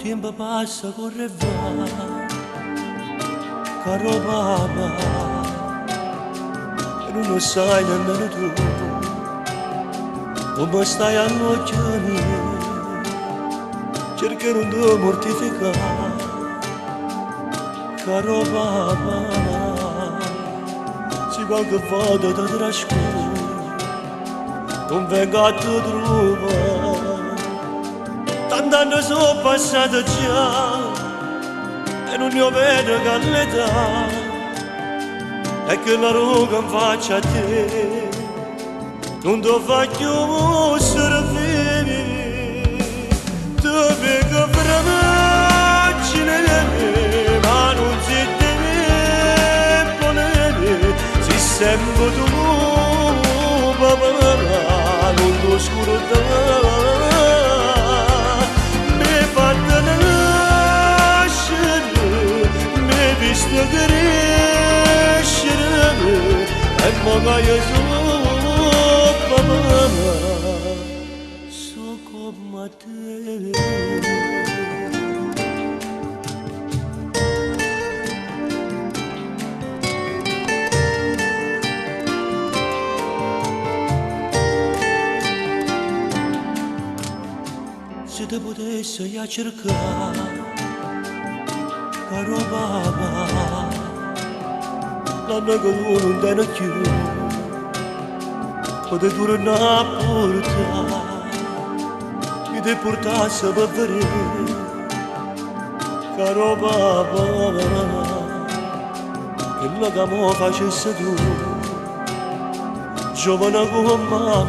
tempo passa corre e va, caro papà, e non lo sai nemmeno tu, come stai a nocchiare, cerca non ti mortificare, caro papà, se qualche volta ti trascuri, non vengo a te trovare. Tanti anni sono passati già e non io vedo che l'età e che la ruga in faccia a te non ti fa più servire. Tu vedi fragile ma non si deve si sempre tu papà non ti scordare. Visto crescere e magari sopra mamma so come te. Se te potessi cercare caro papà, l'anno che tu non tieni più, potevi tornare a portare, ti ti portassi per vedere, caro papà, che la che mi facessi tu, giovane come mamma,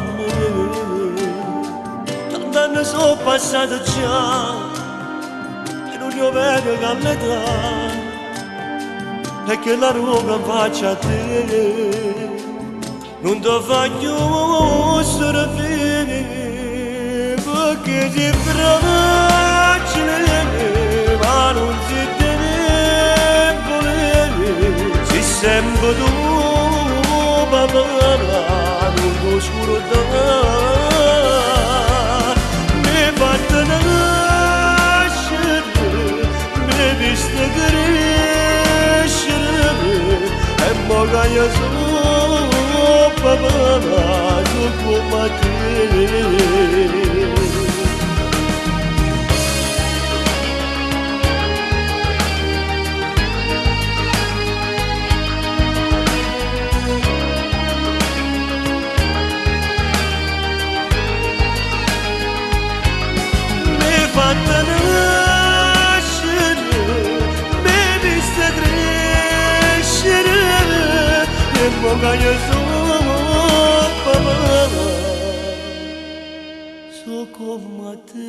tanti anni sono passati già, io vedo che l'età e che la ruga in faccia a te non ti fa più servire perché sei fragile ma non si deve volere sei sempre tu papà non ti scordare mi fatta visto crescere e magari sopra mamma so come te. Mi fatta magari sopra mamma so come te.